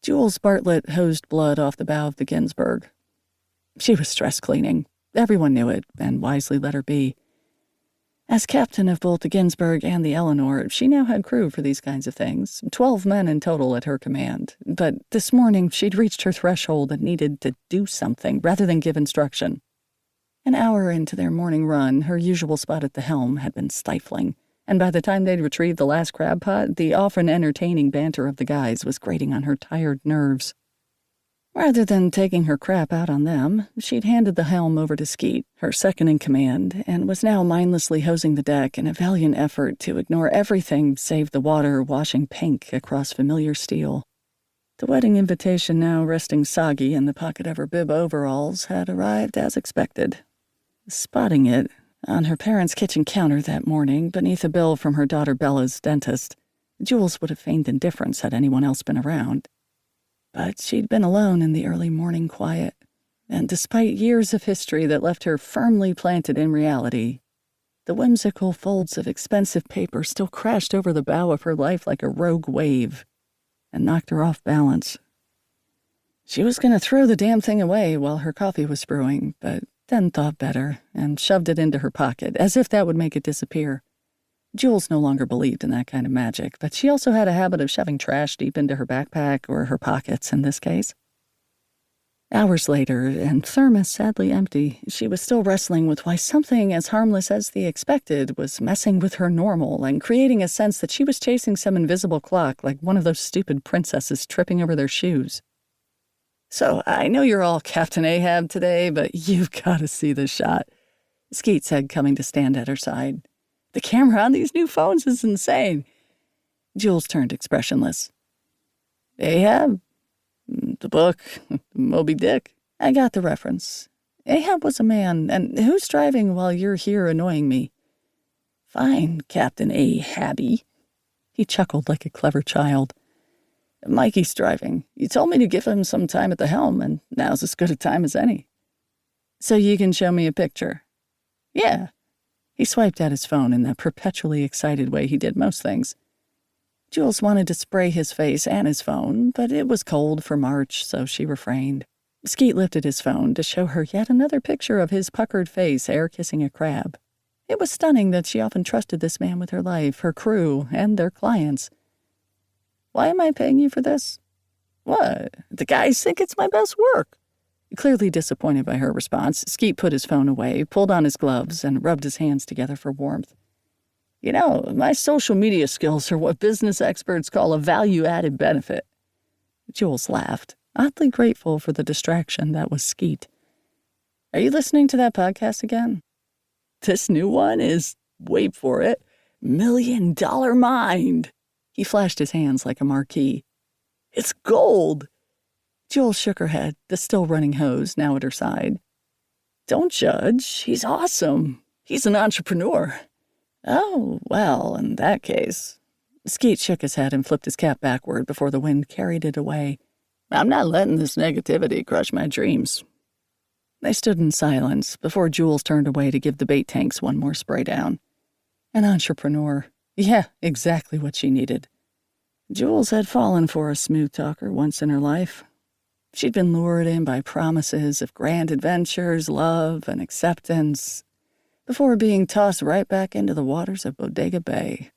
Jules Bartlett hosed blood off the bow of the Ginsburg. She was stress cleaning. Everyone knew it, and wisely let her be. As captain of both the Ginsburg and the Eleanor, she now had crew for these kinds of things, 12 men in total at her command. But this morning, she'd reached her threshold and needed to do something rather than give instruction. An hour into their morning run, her usual spot at the helm had been stifling, and by the time they'd retrieved the last crab pot, the often entertaining banter of the guys was grating on her tired nerves. Rather than taking her crap out on them, she'd handed the helm over to Skeet, her second-in-command, and was now mindlessly hosing the deck in a valiant effort to ignore everything save the water washing pink across familiar steel. The wedding invitation, now resting soggy in the pocket of her bib overalls, had arrived as expected. Spotting it on her parents' kitchen counter that morning beneath a bill from her daughter Bella's dentist, Jules would have feigned indifference had anyone else been around. But she'd been alone in the early morning quiet, and despite years of history that left her firmly planted in reality, the whimsical folds of expensive paper still crashed over the bow of her life like a rogue wave and knocked her off balance. She was going to throw the damn thing away while her coffee was brewing, but then thought better and shoved it into her pocket, as if that would make it disappear. Jules no longer believed in that kind of magic, but she also had a habit of shoving trash deep into her backpack, or her pockets in this case. Hours later, and thermos sadly empty, she was still wrestling with why something as harmless as the expected was messing with her normal and creating a sense that she was chasing some invisible clock like one of those stupid princesses tripping over their shoes. "So, I know you're all Captain Ahab today, but you've got to see this shot," Skeet said, coming to stand at her side. "The camera on these new phones is insane." Jules turned expressionless. "Ahab? The book, Moby Dick. I got the reference. Ahab was a man, and who's driving while you're here annoying me?" "Fine, Captain Ahabby." He chuckled like a clever child. "Mikey's driving. You told me to give him some time at the helm, and now's as good a time as any." "So you can show me a picture?" "Yeah." He swiped at his phone in that perpetually excited way he did most things. Jules wanted to spray his face and his phone, but it was cold for March, so she refrained. Skeet lifted his phone to show her yet another picture of his puckered face air-kissing a crab. It was stunning that she often trusted this man with her life, her crew, and their clients. "Why am I paying you for this?" "What? The guys think it's my best work." Clearly disappointed by her response, Skeet put his phone away, pulled on his gloves, and rubbed his hands together for warmth. "You know, my social media skills are what business experts call a value-added benefit." Jules laughed, oddly grateful for the distraction that was Skeet. "Are you listening to that podcast again? This new one is, wait for it, $1 Million Mind." He flashed his hands like a marquee. "It's gold." Jules shook her head, the still running hose now at her side. "Don't judge. He's awesome. He's an entrepreneur." "Oh, well, in that case." Skeet shook his head and flipped his cap backward before the wind carried it away. "I'm not letting this negativity crush my dreams." They stood in silence before Jules turned away to give the bait tanks one more spray down. An entrepreneur. Yeah, exactly what she needed. Jules had fallen for a smooth talker once in her life. She'd been lured in by promises of grand adventures, love, and acceptance, before being tossed right back into the waters of Bodega Bay.